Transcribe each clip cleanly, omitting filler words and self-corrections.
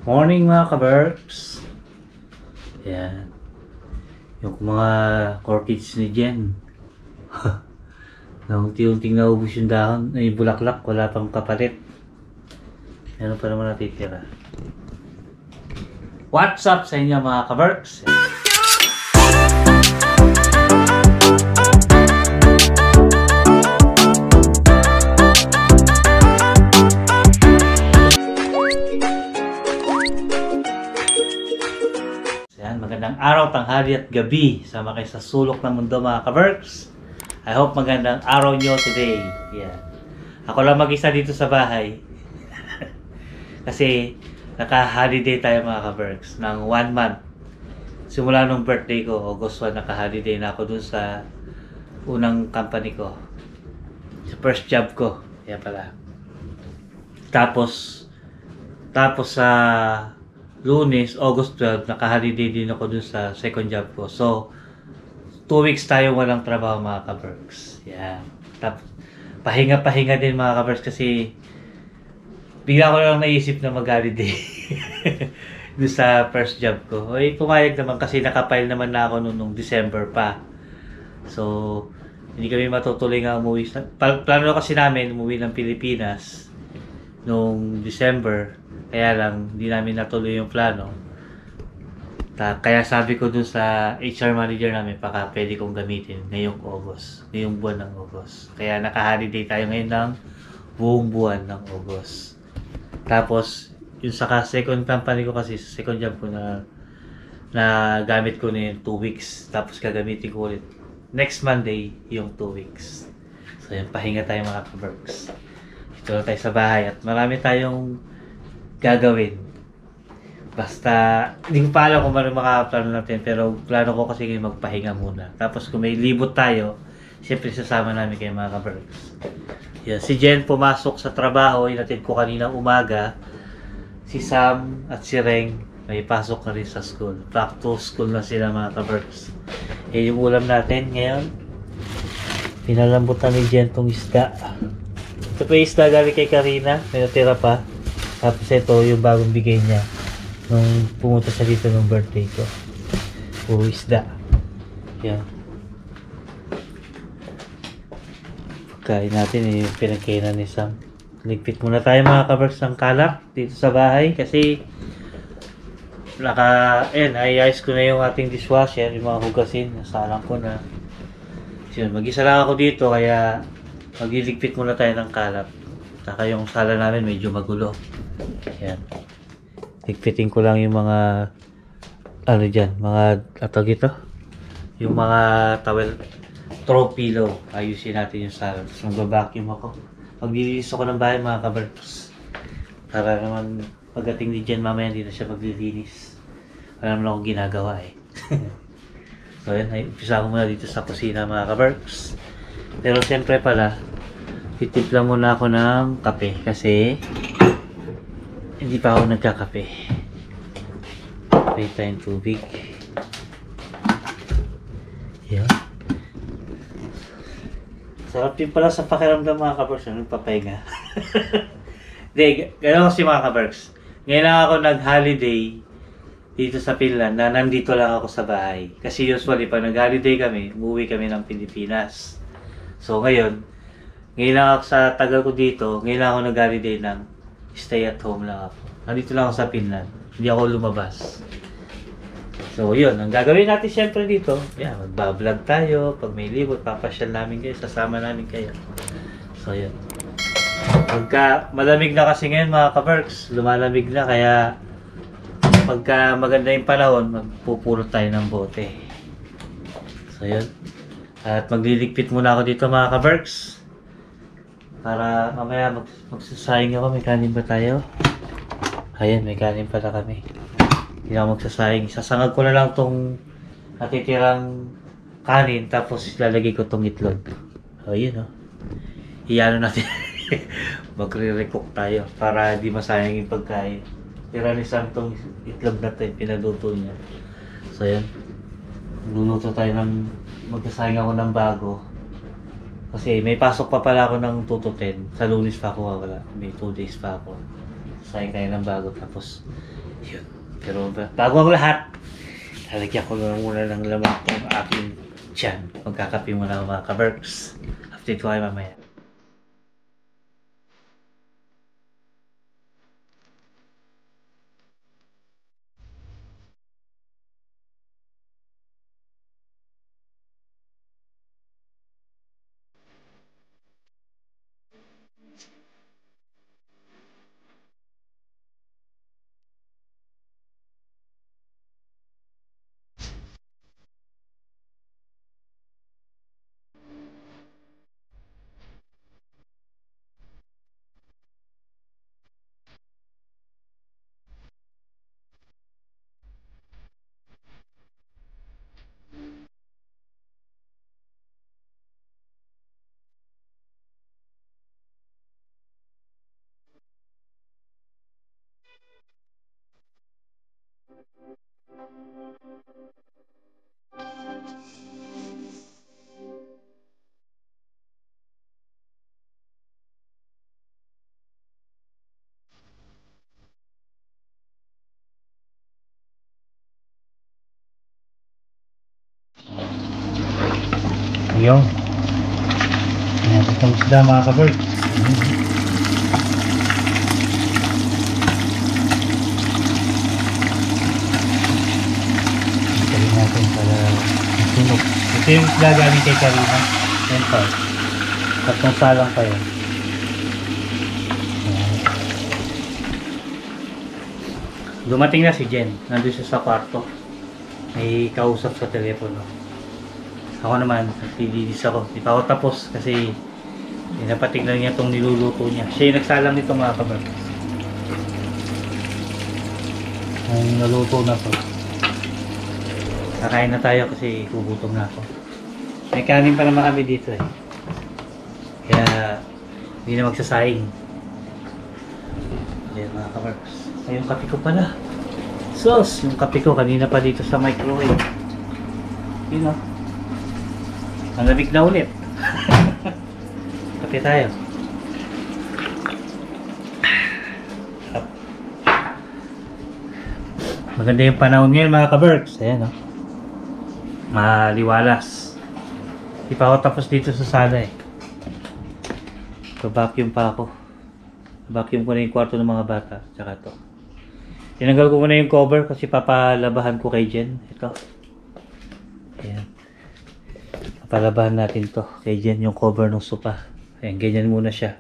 Morning mga ka-Berks. Yan. Yung mga orchids ni Jen. Unti-unting naubos yung dahon. Ay, bulaklak. Wala pang kapalit. Meron pa naman natitira. What's up sa inyo mga ka-Berks? Magandang araw, tanghali at gabi. Sama kayo sa sulok ng mundo mga ka-Berks. I hope magandang araw nyo today. Yeah. Ako lang mag-isa dito sa bahay. Kasi naka-holiday tayo mga ka-Berks ng 1 month. Simula nung birthday ko, August 1, naka-holiday na ako dun sa unang company ko. Sa first job ko. Kaya pala. Tapos sa Lunes, August 12, naka-holiday din ako dun sa second job ko. So, 2 weeks tayo walang trabaho mga ka-Berks. Yan. Tapos, pahinga-pahinga din mga ka-Berks kasi bigla ko lang naisip na mag-holiday dun sa first job ko. Ay, pumayag naman kasi nakapile naman na ako nung December pa. So, hindi kami matutuloy nga umuwi. Plano kasi namin umuwi ng Pilipinas nung December. Kaya lang, hindi namin natuloy yung plano. Kaya sabi ko dun sa HR manager namin, baka pwede kong gamitin ngayong August. Ngayong buwan ng August. Kaya naka-holiday tayo ngayon ng buong buwan ng August. Tapos, yung sa second company ko kasi, sa second job ko na gamit ko na yung 2 weeks. Tapos gagamitin ko ulit next Monday yung 2 weeks. So, yung pahinga tayo mga ka-Berks. Ito lang tayo sa bahay at marami tayong gagawin. Basta, hindi ko pa alam kung ano makaplano natin, pero plano ko kasi magpahinga muna. Tapos kung may libot tayo, siyempre sasama namin kayo mga ka-Berks. Yan, si Jen pumasok sa trabaho, inatid ko kanina umaga. Si Sam at si Reng, may pasok na rin sa school. Back to school na sila mga ka-Berks. Yung ulam natin ngayon, pinalambutan ni Jen tong isda. Ito pa yung isda galing kay Karina, may natira pa. Tapos ito yung bagong bigay niya nung pumunta siya dito nung birthday ko. Puro isda. Yan. Pagkain natin yung pinagkainan ni Sam. Ligpit muna tayo mga ka-Berks ng kalak dito sa bahay kasi ayayos ko na yung ating dishwasher, yung mga hugasin. Nasalang ko na. So, mag-isa lang ako dito kaya magliligpit muna tayo ng kalak. Saka yung sala namin medyo magulo. Yan. Ligpitin ko lang yung mga mga atog ito. Yung mga towel, throw pillow. Ayusin natin yung sala. Tapos mag-vacuum ako. Maglilinis ako ng bahay mga ka-Berks. Para naman pagdating ni Jen mamaya hindi na siya maglilinis. Wala naman akong ginagawa eh. So yan, umpisa ko muna dito sa kusina mga ka-Berks. Pero siyempre pala, titimpla muna ako ng kape kasi hindi pa ako nagkakape. Pay tayong tubig. Yan. Sarap din pala sa pakiramdam mga ka-Berks. Nagpapahinga. Hindi, gano'n kasi mga ka-Berks. Ngayon lang ako nag-holiday dito sa Finland na nandito lang ako sa bahay. Kasi usually pag nag-holiday kami, umuwi kami ng Pilipinas. So ngayon lang ako sa tagal ko dito, ngayon lang ako nag-holiday ng stay at home lang ako. Nandito lang ako sa Finland. Hindi ako lumabas. So, yun. Ang gagawin natin syempre dito, magbablog tayo. Pag may libot, papasyal namin kayo. Sasama namin kayo. So, yun. Pagka malamig na kasi ngayon mga ka-Berks, lumalamig na. Kaya, pagka maganda yung panahon, magpupulot tayo ng bote. So, yun. At magliligpit muna ako dito mga ka-Berks. Para mamaya magsasayang ako. May kanin ba tayo? Ayan, may kanin pala kami. Hindi ako magsasayang. Sasangag ko na lang tong natitirang kanin. Tapos lalagay ko tong itlog. O, yun o. Iyano natin. Magre-recook tayo. Para di masayang yung pagkain. Tira ni Sam tong itlog na ito. Pinaluto niya. So, yan. Luluto tayo ng magsasayang ako ng bago. Kasi may pasok pa pala ako ng 2 to 10. Sa Lunes pa ako wala. May 2 days pa ako. Sayang tayo ng bago. Tapos Yun. Pero bago ang lahat, lalagyan ko na muna ng laman itong aking tiyan. Magkakape muna mga ka-Berks. After ito ay mamaya. Ayun. Ayan, itong isda mga ka-Berks. Itayin natin para masunog. Ito yung isda galing kay Karina. Yan pa. Tatlong salang pa yun. Ayan. Dumating na si Jen. Nandun siya sa kwarto. May kausap sa telepono. Ako naman, naglilinis ako. Di pa ako tapos kasi napatig lang niya itong niluluto niya. Siya yung nagsalang nito mga ka-Berks. Ang naluto na to. Kakain na tayo kasi gugutom na ako. May kanin pa naman kami dito eh. Kaya hindi na magsasaying. Ayan mga ka-Berks. Ay yung kape ko pala. Sos! Yung kape ko kanina pa dito sa microwave. Yun o. Ang lamig na ulit. Kape tayo. Maganda yung panahon ngayon mga ka-Berks. Ayan o. Maliwalas. Di pa ako tapos dito sa sala eh. Vacuum pa ako. Vacuum ko na yung kwarto ng mga bata. Tsaka to. Tinanggal ko muna yung cover kasi papalabahan ko kay Jen. Ito. Ayan. Papalabahan natin to kay Jen yung cover ng sopa. Ayan, ganyan muna siya.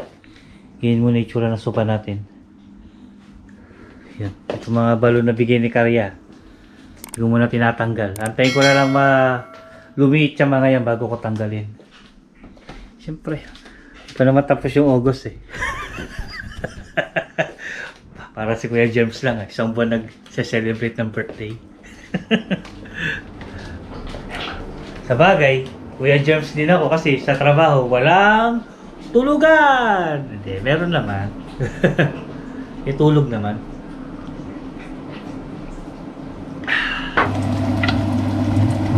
Ganyan muna yung tsura ng sopa natin. Ayan. Ito mga balon na bigay ni Karya. Hindi ko muna tinatanggal. Antayin ko na lang lumiit siya mga yan bago ko tanggalin. Siyempre, hindi pa naman tapos yung August eh. Para si Kuya James lang eh. Isang buwan nag-celebrate ng birthday. Sa bagay, Kuya James din ako kasi sa trabaho walang tulugan. Hindi, meron naman. Itulog naman.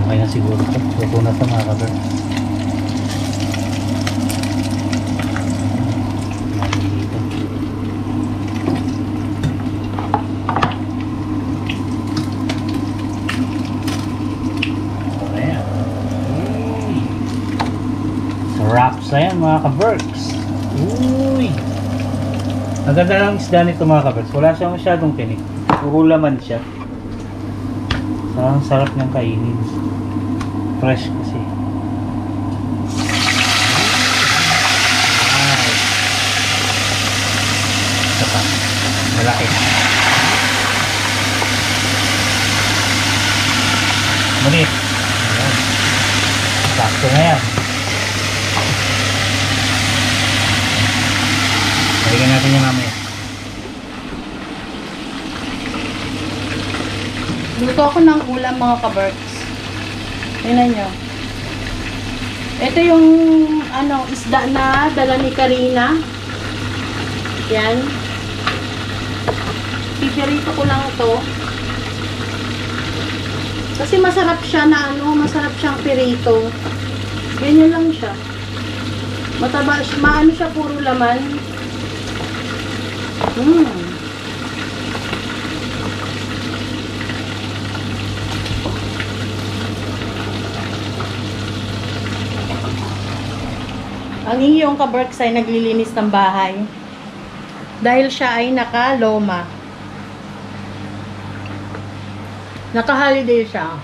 Okay na siguro ito. Luto na ito mga ka-Berks. Wraps na yan mga ka-Berks. Uy! Ang ganda ng isda nito mga ka-Berks. Wala siya masyadong tinik. Puro laman siya. Ang sarap niyang kainin. Fresh kasi. Ito pa. Malaki. Manit. Ayan. Sakto na yan. Balikan natin yung mamaya. Luto ako ng ulam mga ka-Berks. Tingnan nyo. Ito yung isda na dala ni Karina. Yan. Pipirito ko lang ito. Kasi masarap siya na masarap siyang pirito. Ganyan lang siya. Mataba, maano siya, puro laman. Ang inyong kabarks ay naglilinis ng bahay. Dahil siya ay naka-loma. Naka-holiday siya.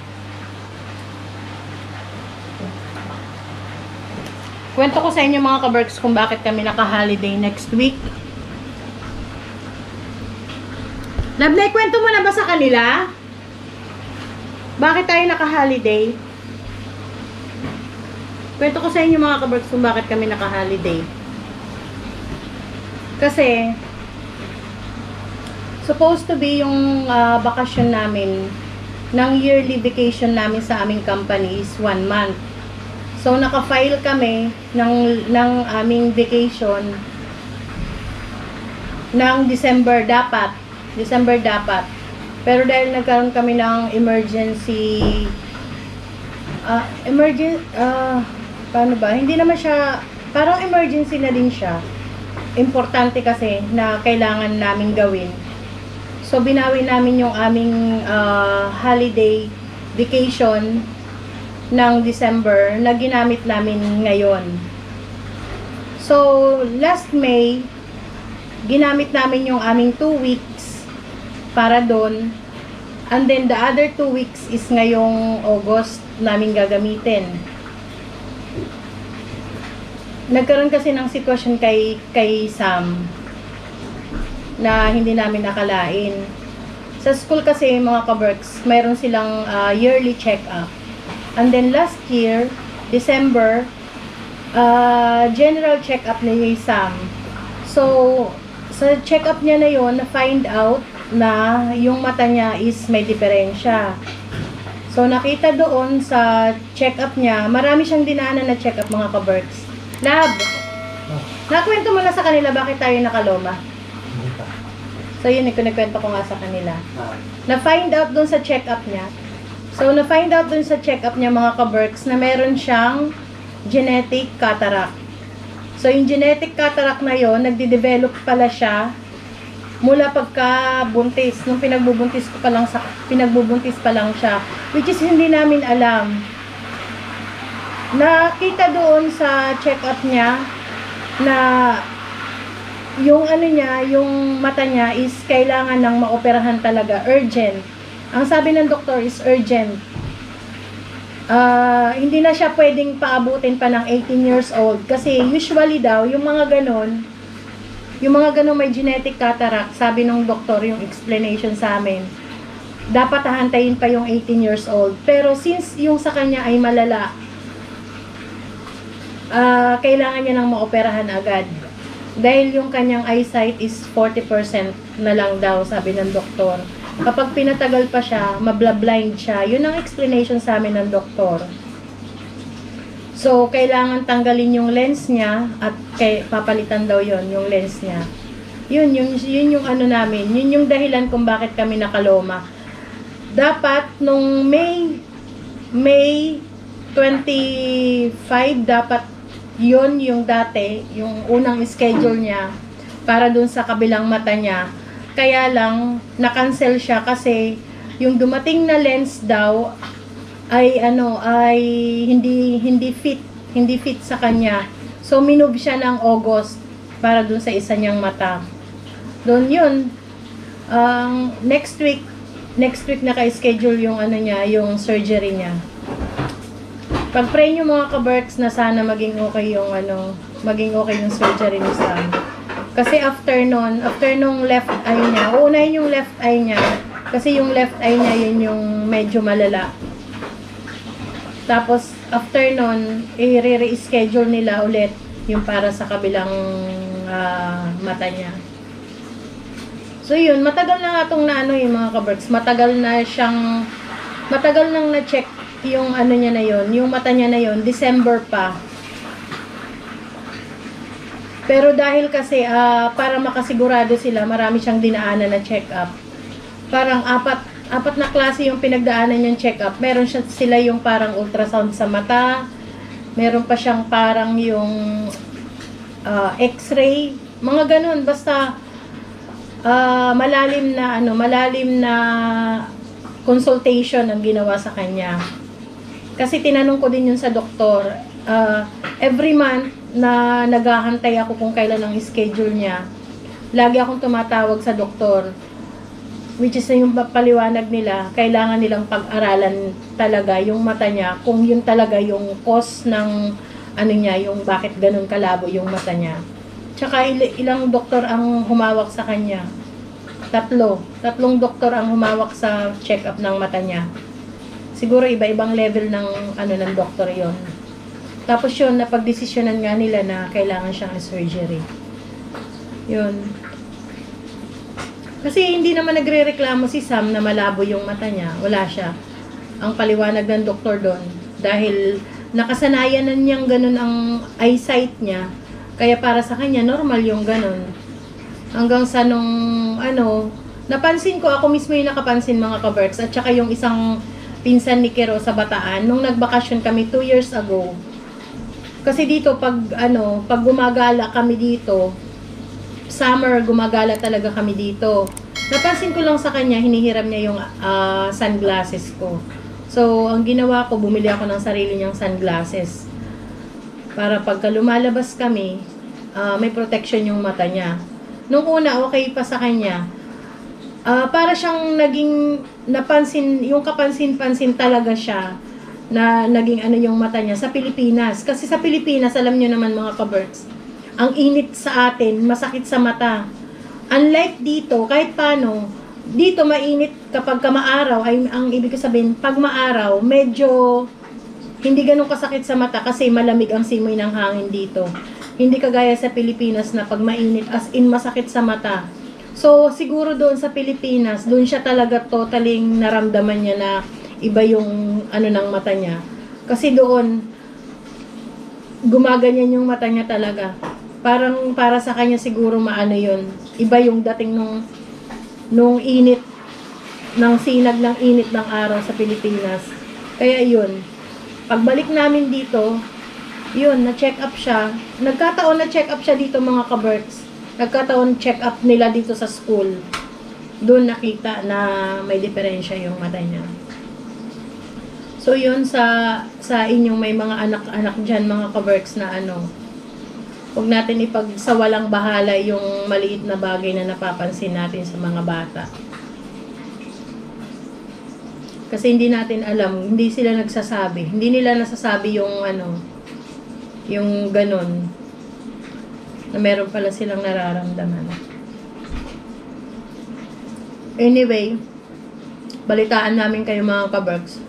Kwento ko sa inyo mga kabarks kung bakit kami naka-holiday next week. Lablay, kwento mo na ba sa kanila? Bakit tayo naka-holiday? Kwento ko sa inyo mga kabarks kung bakit kami naka-holiday. Kasi, supposed to be yung bakasyon namin, ng yearly vacation namin sa aming company is 1 month. So, naka-file kami ng aming vacation ng December dapat. Pero dahil nagkaroon kami ng emergency, paano ba? Hindi naman siya, parang emergency na din siya. Importante kasi na kailangan namin gawin. So, binawi namin yung aming holiday vacation ng December na ginamit namin ngayon. So, last May, ginamit namin yung aming 2 weeks para doon. And then, the other 2 weeks is ngayong August namin gagamitin. Nagkaroon kasi ng sitwasyon kay Sam na hindi namin nakalain. Sa school kasi, mga kaberks, mayroon silang yearly check-up. And then last year, December, general check-up na yung Sam. So, sa check-up niya na yun, na-find out na yung mata niya is may diferensya. So, nakita doon sa check-up niya, marami siyang dinaanan na check-up mga kaberks. Lab, nakwento mo na sa kanila bakit tayo nakaloma? So, yun, kunikwento ko nga sa kanila. Na-find out doon sa check-up niya. So, na-find out dun sa check-up niya mga kaberks na meron siyang genetic cataract. So, yung genetic cataract na yon, nagde-develop pala siya mula pagka-buntis. Nung pinagbubuntis pa lang siya. Which is hindi namin alam. Nakita doon sa check-up niya na yung yung mata niya is kailangan ng maoperahan talaga, urgent. Ang sabi ng doktor is urgent. Hindi na siya pwedeng paabutin pa ng 18 years old. Kasi usually daw, yung mga ganon may genetic cataract, sabi ng doktor, yung explanation sa amin, dapat hahantayin pa yung 18 years old. Pero since yung sa kanya ay malala, kailangan niya nang maoperahan agad. Dahil yung kanyang eyesight is 40% na lang daw, sabi ng doktor. Kapag pinatagal pa siya, mabla-blind siya. Yun ang explanation sa amin ng doktor. So, kailangan tanggalin yung lens niya at papalitan daw yon yung lens niya. Yun yung ano namin. Yun yung dahilan kung bakit kami nakaloma. Dapat, nung May 25, dapat yun yung dati, yung unang schedule niya para dun sa kabilang mata niya. Kaya lang, na-cancel siya kasi yung dumating na lens daw ay hindi fit sa kanya. So, minove siya ng August para dun sa isa niyang mata. Doon yun. Next week naka-schedule yung yung surgery niya. Pag-pray nyo mga ka-Berks na sana maging okay yung surgery ni Sam. Kasi after nung left eye niya, uunahin yung left eye niya. Kasi yung left eye niya, yun yung medyo malala. Tapos, after nun, i-reschedule nila ulit yung para sa kabilang mata niya. So, yun, matagal na nga itong yung mga ka-Berks. Matagal nang na-check yung niya na yun, yung mata niya na yun, December pa. Pero dahil kasi para makasigurado sila, marami siyang dinaanan na check-up. Parang apat na klase yung pinagdaanan niyang check-up. Meron sila yung parang ultrasound sa mata. Meron pa siyang parang yung x-ray. Mga ganun. Basta malalim na consultation ang ginawa sa kanya. Kasi tinanong ko din yun sa doktor. every month na naghahantay ako kung kailan ang schedule niya, lagi akong tumatawag sa doktor, which is yung paliwanag nila, kailangan nilang pag-aralan talaga yung mata niya, kung yun talaga yung cause ng ano niya, yung bakit ganun kalabo yung mata niya. Tsaka ilang doktor ang humawak sa kanya. Tatlong doktor ang humawak sa check-up ng mata niya. Siguro iba-ibang level ng ano ng doktor yon. Tapos yun, napagdesisyonan nga nila na kailangan siyang surgery. Yun. Kasi hindi naman nagre-reklamo si Sam na malabo yung mata niya. Wala siya. Ang paliwanag ng doktor doon. Dahil nakasanayan na niyang ganun ang eyesight niya. Kaya para sa kanya, normal yung ganun. Hanggang sa nung, napansin ko, ako mismo yung nakapansin mga ka-Berks. At saka yung isang pinsan ni Kero sa Bataan, nung nagbakasyon kami 2 years ago. Kasi dito, pag gumagala kami dito, summer, gumagala talaga kami dito. Napansin ko lang sa kanya, hinihiram niya yung sunglasses ko. So, ang ginawa ko, bumili ako ng sarili niyang sunglasses. Para pagka lumalabas kami, may protection yung mata niya. Nung una, okay pa sa kanya. Para siyang naging napansin, yung kapansin-pansin talaga siya na naging yung mata niya sa Pilipinas. Kasi sa Pilipinas, alam niyo naman mga ka-Berks, ang init sa atin, masakit sa mata. Unlike dito, kahit paano, dito mainit kapag maaraw, ay ang ibig ko sabihin, pag maaraw, medyo hindi ganun kasakit sa mata kasi malamig ang simoy ng hangin dito. Hindi kagaya sa Pilipinas na pag mainit, as in masakit sa mata. So, siguro doon sa Pilipinas, doon siya talaga totaling naramdaman niya na iba yung ng mata niya. Kasi doon, gumaganyan yung mata niya talaga. Parang para sa kanya siguro yun. Iba yung dating nung init, ng sinag ng init ng araw sa Pilipinas. Kaya yun, pagbalik namin dito, yun, na-check up siya. Nagkataon na check up siya dito mga ka-Berks. Nagkataon check up nila dito sa school. Doon nakita na may diferensya yung mata niya. So yun, sa inyong may mga anak-anak dyan mga ka-Berks na huwag natin ipagsawalang bahala yung maliit na bagay na napapansin natin sa mga bata. Kasi hindi natin alam, hindi sila nagsasabi. Hindi nila nasasabi yung yung ganun. Na meron pala silang nararamdaman. Anyway, balitaan namin kayo mga ka-Berks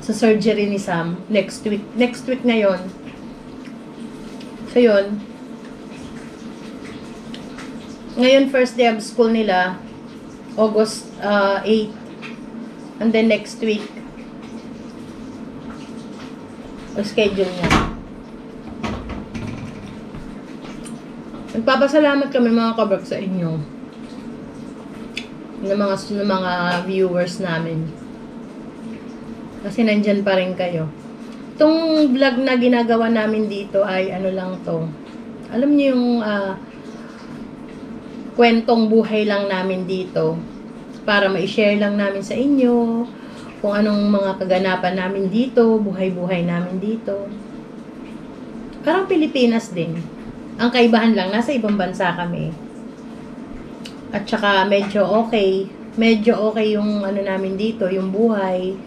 sa surgery ni Sam next week. Next week na yon. So, yun. Ngayon, first day of school nila, August 8. And then next week, schedule niya. Nagpapasalamat kami mga ka-Berks sa inyo. Ng mga viewers namin. Kasi nandyan pa rin kayo. Itong vlog na ginagawa namin dito ay lang to. Alam niyo yung kwentong buhay lang namin dito. Para ma-share lang namin sa inyo kung anong mga kaganapan namin dito, buhay-buhay namin dito. Parang Pilipinas din. Ang kaibahan lang, nasa ibang bansa kami. At saka medyo okay yung namin dito, yung buhay.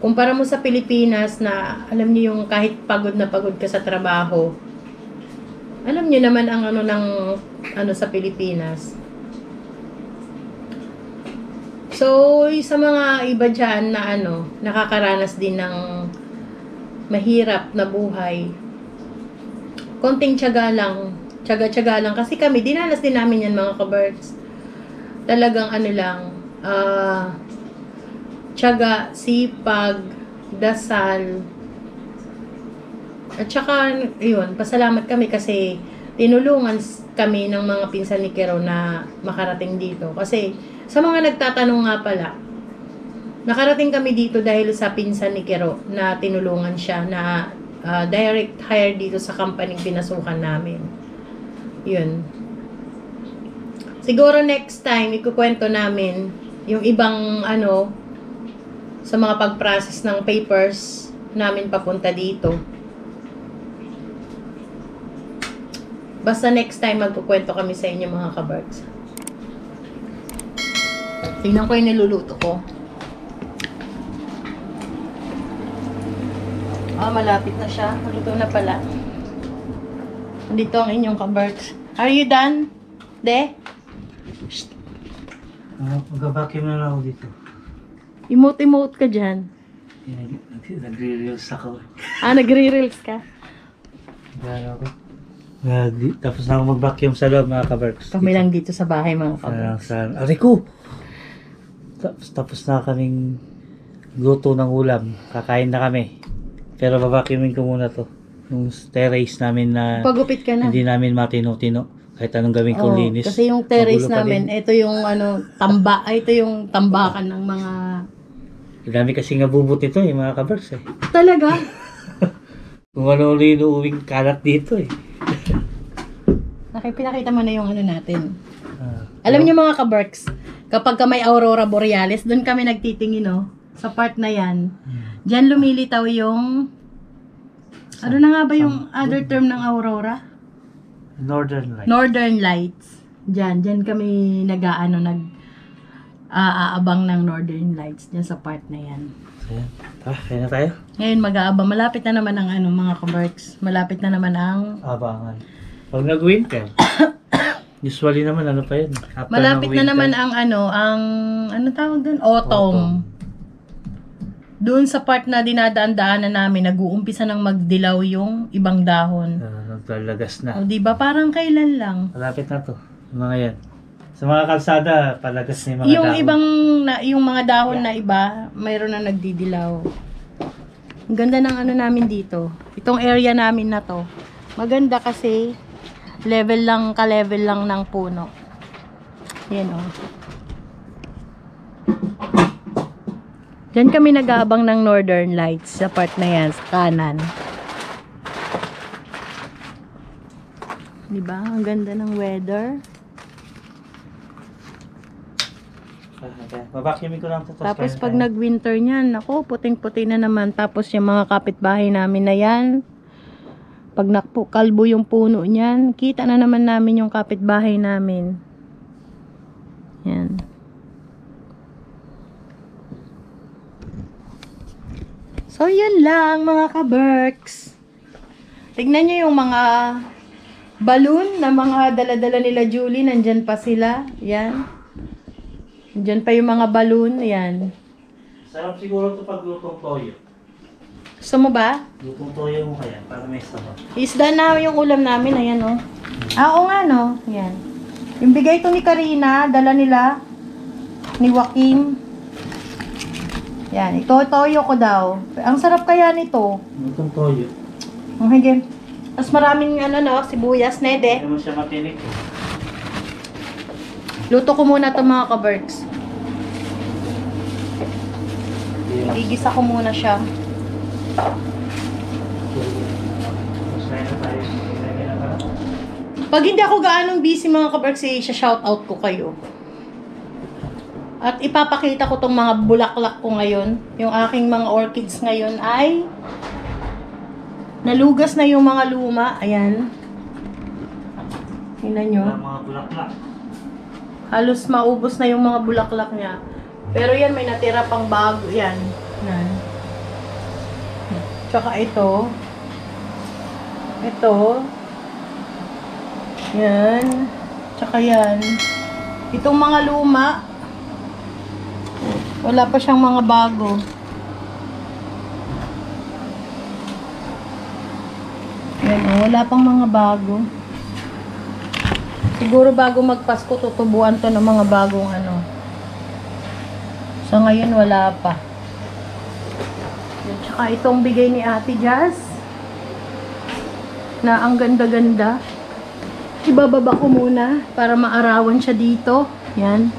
Kumpara mo sa Pilipinas na alam niyo yung kahit pagod na pagod ka sa trabaho. Alam niyo naman ang sa Pilipinas. So, sa mga iba dyan na nakakaranas din ng mahirap na buhay. Konting tiyaga lang kasi kami dinanas din namin yan mga ka-Berks. Talagang tiyaga, sipag, dasal. At saka, yun, pasalamat kami kasi tinulungan kami ng mga pinsan ni Kero na makarating dito. Kasi, sa mga nagtatanong nga pala, nakarating kami dito dahil sa pinsan ni Kero na tinulungan siya na direct hire dito sa company pinasukan namin. Yun. Siguro next time, ikukwento namin yung ibang sa mga pag-process ng papers namin papunta dito. Basta next time magkukwento kami sa inyo mga kabarks. Tingnan ko yung niluluto ko. Malapit na siya. Luto na pala. Dito ang inyong kabarks. Are you done? De? Mag-vacuum na lang ako dito. Emote-emote ka dyan. Nagre-reels ako. Nagre-reels ka? Gano'n ako. Tapos na ako mag-vacuum sa loob mga kabarks. Kami lang dito sa bahay mga kabarks. Aray ko! Tapos na kaming luto ng ulam. Kakain na kami. Pero babacuumin ko muna to. Yung terrace namin na Pagupit ka na. hindi namin matino-tino. Kahit anong gawin kong linis. Kasi yung terrace Magulo pa namin, din. ito yung ito yung tambakan ng mga... Dami kasi nabubot ito mga kabarks eh. Talaga? Kung ano ulit inuuwing kalat dito eh. Pinakita mo na yung natin. Alam niyo mga kabarks, kapag ka may aurora borealis, doon kami nagtitingin sa part na yan. Diyan lumilitaw yung... Ano na nga ba yung other term ng aurora? Northern Lights. Northern Lights. Diyan kami aabang ng Northern Lights diyan sa part na yan. Ayan. Kaya na tayo? Ngayon mag-aabang. Malapit na naman ang mga kabarks. Malapit na naman ang... Abangan. Pag nag-winter, usually naman pa yun? After Malapit ng na winter, naman ano tawag doon? Autumn. Doon sa part na dinadaan-daanan namin, nag-uumpisa nang magdilaw yung ibang dahon. Naglalagas na. O, diba? Parang kailan lang. Malapit na to. Yung mga yan. Sa mga kalsada, palagas na yung mga Yung dahon. ibang, yung mga dahon na iba, mayroon na nagdidilaw. Ang ganda ng namin dito. Itong area namin na to. Maganda kasi, ka-level lang ng puno. Yan Diyan kami nag-aabang ng Northern Lights sa part na yan, sa kanan. Diba? Ang ganda ng weather. Babacuumin ko lang ito. Tapos pag nag-winter niyan, ako, puting-puti na naman. Tapos yung mga kapitbahay namin na yan, pag kalbo yung puno niyan, kita na naman namin yung kapitbahay namin. Yan. So, yan lang mga ka-Berks. Tignan nyo yung mga balloon na mga dala-dala nila Julie. Nandyan pa sila. Yan. Nandyan pa yung mga balloon. Yan. Sarap siguro ito pag lutong toyo. Gusto mo ba? Lutong toyo mo kaya para may sarap. Isda na yung ulam namin. Ayan oo nga Yan. Yung bigay ito ni Karina. Dala nila. Ni Joaquim. Yan, ito toyo ko daw. Ang sarap kaya nito. Lutong toyo. Ang higit. Tapos maraming sibuyas, nede. Hindi mo siya matinik. Luto ko muna itong mga ka-Berks. Igisa ko muna siya. Pag hindi ako gaanong busy mga ka-Berks, shoutout ko kayo. At ipapakita ko tong mga bulaklak ko ngayon. Yung aking mga orchids ngayon ay nalugas na yung mga luma. Ayan. Tingnan nyo. Mga bulaklak. Halos maubos na yung mga bulaklak niya. Pero yan, may natira pang bago. Yan. Yan. Tsaka ito. Ito. Yan. Tsaka yan. Itong mga luma, wala pa siyang mga bago. Yan, wala pang mga bago. Siguro bago magpasko, tutubuan to ng mga bagong So ngayon wala pa. Yan, tsaka itong bigay ni Ate Jazz. Na ang ganda-ganda. Ibababa ko muna para maarawan siya dito. Yan.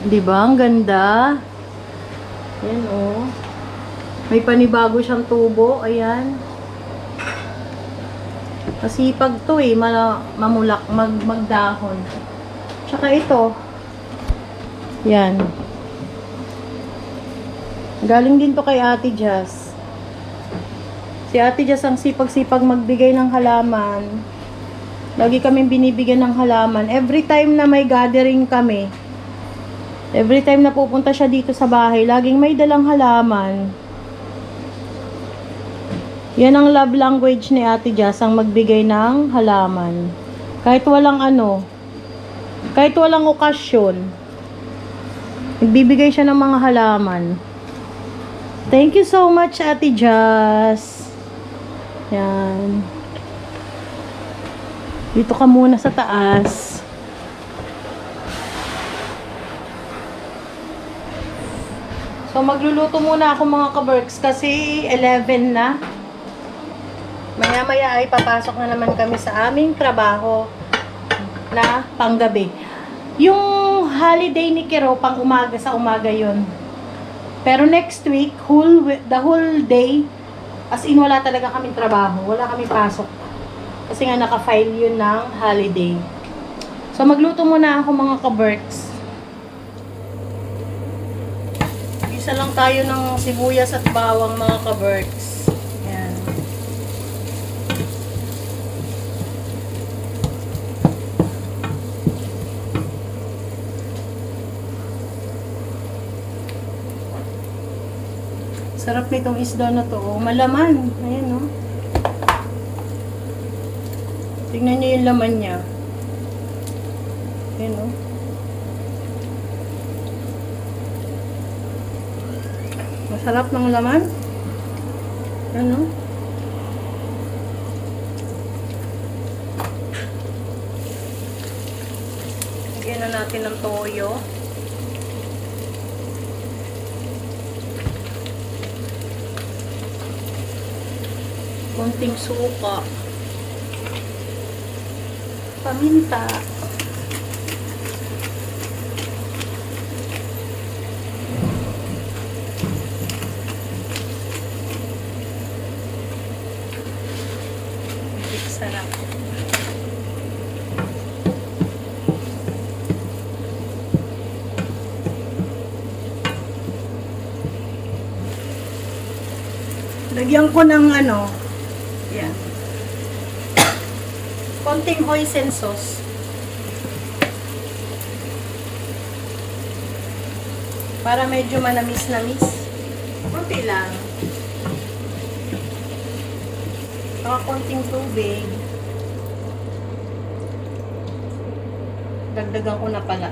Diba? Ang ganda. Ayan, May panibago siyang tubo. Ayan. Masipag to mamulak, magdahon. Tsaka ito. Yan. Galing din to kay Ate Jazz. Si Ate Jess ang sipag-sipag magbigay ng halaman. Lagi kaming binibigyan ng halaman. Every time na may gathering kami, every time na pupunta siya dito sa bahay, laging may dalang halaman. Yan ang love language ni Ate Jess, ang magbigay ng halaman. Kahit walang kahit walang okasyon, nagbibigay siya ng mga halaman. Thank you so much, Ate Jess. Yan. Dito ka muna sa taas. So, magluluto muna ako mga ka-Berks kasi 11 na. Maya-maya ay papasok na naman kami sa aming trabaho na panggabi. Yung holiday ni Kiro, pang umaga sa umaga yun. Pero next week, the whole day, as in wala talaga kaming trabaho. Wala kaming pasok. Kasi nga naka-file yun ng holiday. So, magluto muna ako mga ka-Berks. Isa lang tayo ng sibuyas at bawang mga ka-Berks. Yan. Sarap nitong isda na to. Oh. Malaman. Ayan, oh. Tingnan nyo yung laman niya. Ayan, oh. Masarap ng laman. Ayan, oh. Lagyan na natin ng toyo. Konting suka. Paminta. Sarap. Lagyan ko ng yan. Konting hoisin sauce. Para medyo manamis-namis. Konti lang. Saka konting tubig. Dagdagan ko na pala.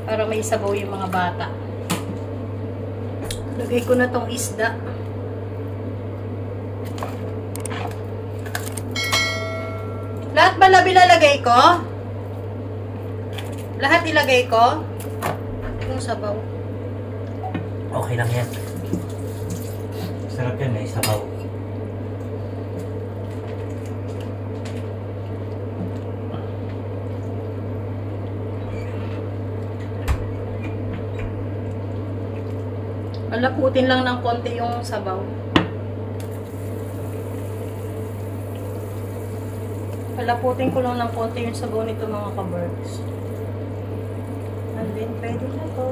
Para may sabaw yung mga bata. Lagay ko na tong isda. Lahat ba lalagay ko? Lahat ilagay ko? Yung sabaw. Okay lang yan. Sarap yan, may sabaw. Alaputin lang ng konti yung sabaw. Palaputin ko lang ng konti yung sabaw nito mga ka-Berks. And then, pwede na to.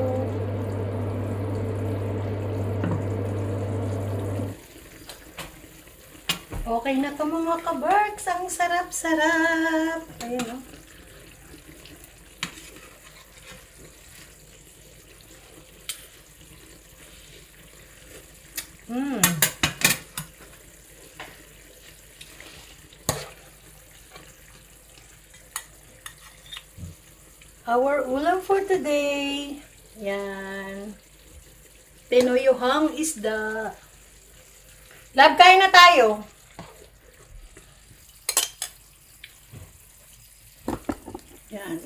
Okay na to mga ka-Berks. Ang sarap-sarap. Ayan o. Our ulam for today. Yan. Tinuyuhang isda. Lab, kain na tayo. Yan.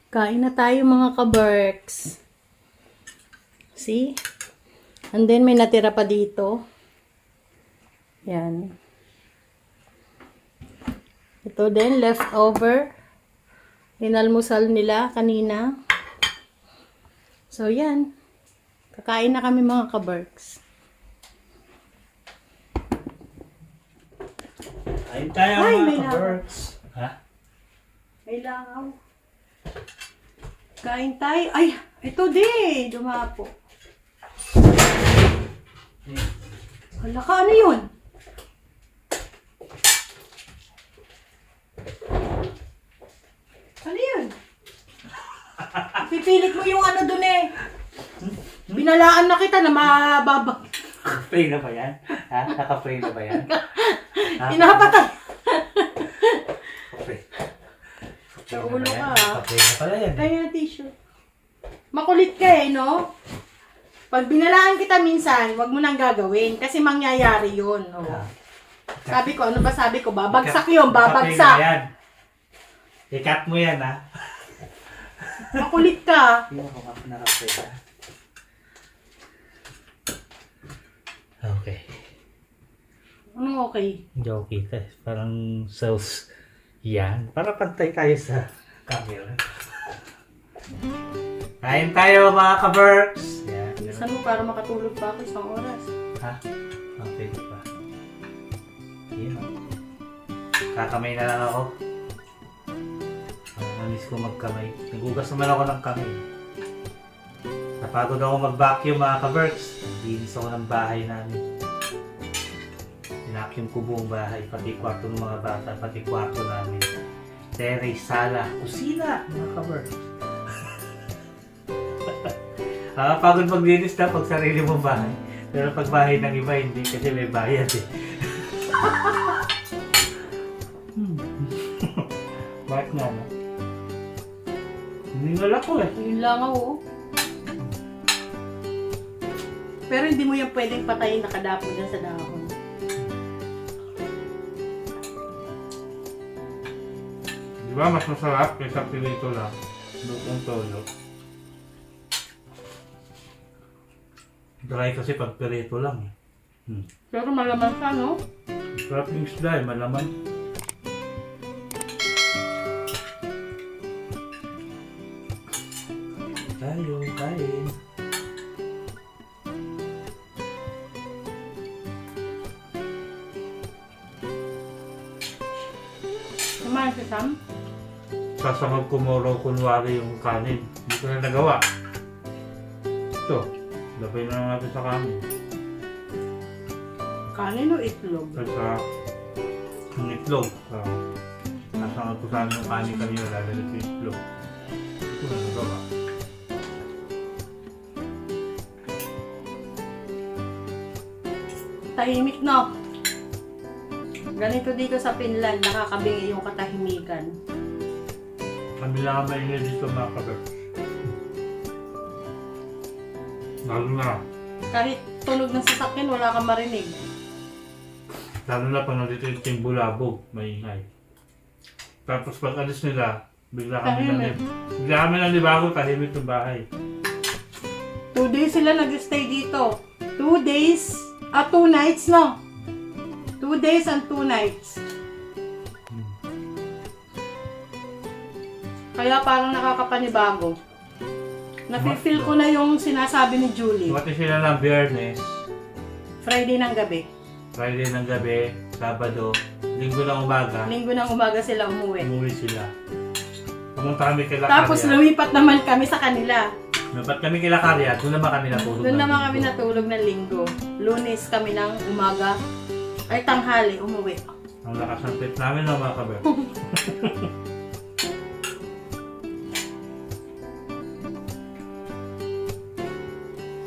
Kain na tayo mga ka-Berks. See? And then may natira pa dito. Yan. Ito din, leftover. Inalmusal nila kanina. So, yan. Kakain na kami mga ka-Berks. Kain tayo mga ka-Berks. Ha? May langaw. Kain tayo. Ay, ito din. Dumapo. Hala ka, ano yun? Ano yun? Pipilit mo yung ano dun eh. Binalaan na kita na mababa. Naka-pray na ba yan? Ha? Naka-pray na ba yan? Ha? Inapatay. Okay. Sa ulo ka. Naka-pray na pala yan. Kaya yung tissue. Makulit ka eh, no? Pag binalaan kita minsan, wag mo nang gagawin. Kasi mangyayari yun. Oh. Sabi ko, ano ba sabi ko? Babagsak yun, babagsak. Yan. I-cut mo yan, ha? Makulit ka. Hindi ako naka-pray na. Okay. Ano okay? Hindi ako kita. Parang self. Yan. Para pantay tayo sa camera. Kain tayo mga ka-Berks. Yan. Saan mo para makatulog pa ako isang oras? Ha? Okay pa. Yan. Kakamay na lang ako. Namiss ko magkamay. Nagugas naman ako ng kamay. Napagod ako mag-vacuum mga ka-Berks. Naglinis ako ng bahay namin. Pinacuum ko buong bahay. Pati kwarto ng mga bata. Pati kwarto namin. Terrace, sala, kusina mga ka-Berks. Pagod maglinis na pag sarili mong bahay. Pero pag bahay ng iba, hindi kasi may bayad eh. Bakit nga no? Hiningal ako eh. Yun lang ako. Pero hindi mo yan pwedeng patayin nakadapo dyan sa dahon. Di ba mas masarap kaysa pinito lang? Lutong tolo. Dry kasi pag pirito lang eh. Pero malaman siya, no? Sarap yung isda eh, malaman. Tayo, kain. Kumain si Sam? Sasamag ko mo raw kunwari yung kanin. Hindi ko na nagawa. Ito, labay na lang natin sa kanin. Kanin o itlog? Sa yung itlog. Sasamag ko sana yung kanin kanina, lalagay ko yung itlog. Ito na nagawa. Tahimik, no? Ganito dito sa Finland, nakakabingi yung katahimikan. Kami lang ang maingay dito mga kabers. Lalo na. Kahit tunog ng sasakyan, wala kang marinig. Lalo na pag nandito yung Team Bulabog, maingay. Tapos pag alis nila, bigla kami nalibago, tahimik yung bahay. 2 days sila nag-stay dito. 2 days, 2 nights, no? 2 days and 2 nights. Kaya parang nakakapanibago. Nafe-feel ko na yung sinasabi ni Julie. Pati sila ng Biyernes, Friday ng gabi. Friday ng gabi, Sabado, Linggo ng umaga, Linggo ng umaga sila umuwi. umuwi sila. Pumunta kami kay Lacaria. Tapos lumipat naman kami sa kanila. Lumipat kami kay Lacaria, doon naman kami natulog. Doon naman kami natulog ng linggo. Lunes kami ng umaga. Ay tanghali, umuwi. Ang lakas ng trip namin no, mga kaber.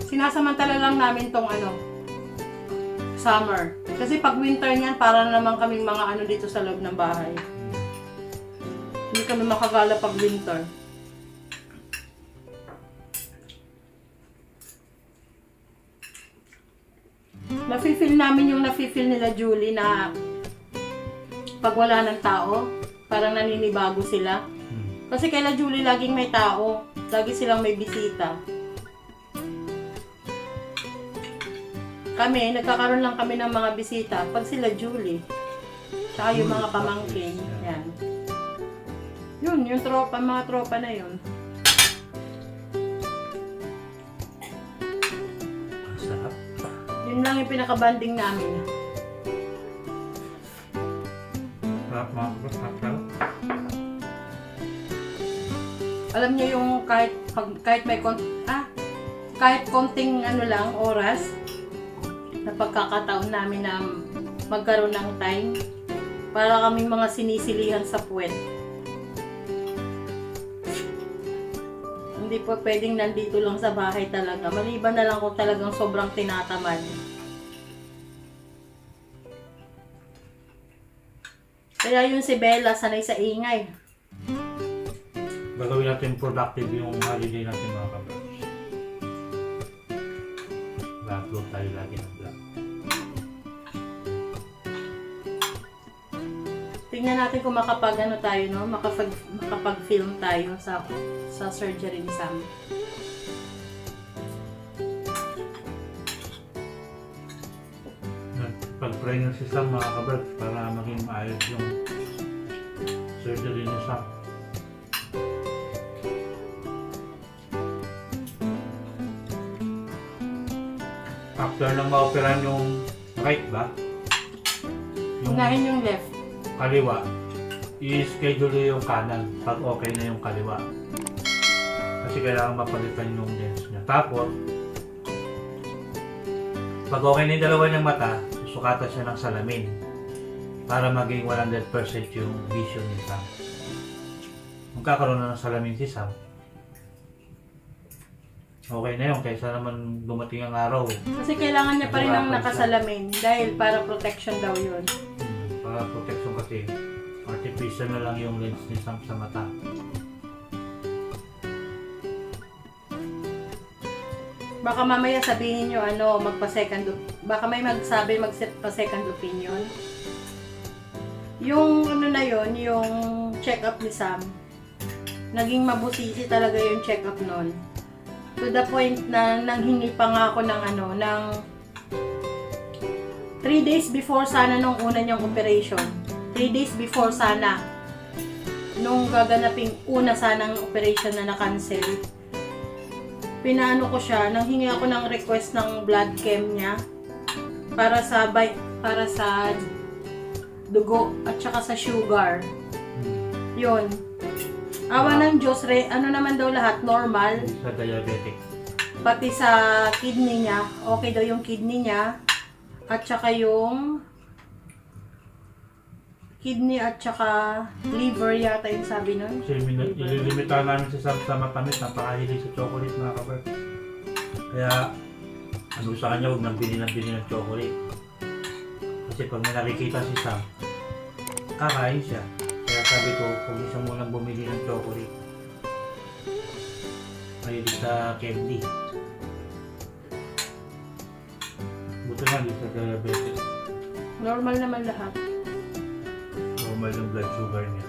Sinasamantala lang namin tong summer. Kasi pag winter niyan, para na naman kaming mga dito sa loob ng bahay. Hindi kami makagala pag winter. Nafe-feel namin yung nafe-feel nila Julie na pag wala ng tao, parang naninibago sila. Kasi kaila Julie laging may tao. Lagi silang may bisita. Kami, nagkakaroon lang kami ng mga bisita pag sila Julie. Tsaka yung mga pamangkin. Yan. Yun, yung tropa, mga tropa na yun. Sarap. Yun lang yung pinaka-banding namin. Sarap mga kaber, sarap. Alam niyo yung kahit may kahit konting lang oras, na pagkakataon namin na magkaroon ng time para kaming mga sinisilihan sa puwet. Hindi po pwedeng nandito lang sa bahay talaga. Maliban na lang kung talagang sobrang tinatamad. Kaya yun si Bella, sanay sa ingay. Gagawin natin productive yung holiday natin mga kabers. Upload tayo lagi ng vlog. Tingnan natin kung makapag ano tayo, no? Makapag-film tayo sa surgery ni Sam. Pag-pray nyo si Sam mga kabers para maging maayos yung surgery ni Sam. After nang ma-operan yung right ba? Unahin yung left. Kaliwa, i-schedule yung kanan pag okay na yung kaliwa. Kasi kailangan mapalitan yung lens niya. Tapos, pag okay na yung dalawa niyang mata, sukatan siya ng salamin para maging 100% yung vision ni Sam. Magkakaroon na ng salamin si Sam. Okay na yun, kaysa naman dumating ang araw. Kasi kailangan niya pa rin ng nakasalamin dahil para protection daw yun. Para protection kasi artificial na lang yung lens ni Sam sa mata. Baka mamaya sabihin nyo baka may magsabi magpa-second opinion. Yung ano na yon, yung check-up ni Sam, naging mabusisi talaga yung check-up nun. To the point na nanghingi pa nga ako ng 3 days before sana nung una niyang operation. 3 days before sana. Nung gaganaping una sanang operation na na-cancel. Pinaano ko siya, nanghingi ako ng request ng blood chem niya para sa dugo at saka sa sugar. Yun. Awa ng Diyos, ano naman daw lahat, normal. Sa diabetic. Pati sa kidney niya, okay daw yung kidney niya. At saka yung kidney at saka liver yata yung sabi nun. Kasi ililimitahan namin si Sam sa matamis, napakahilig sa chocolate mga kabar. Kaya, ano sa kanya, huwag nang bili ng chocolate. Kasi pag may nakikita si Sam, kakain siya. Kaya sabi ko, huwag isa munang bumili ng chocolate. Mahilig sa candy. Buto nga, di sa diabetes. Normal naman lahat. Normal yung blood sugar niya.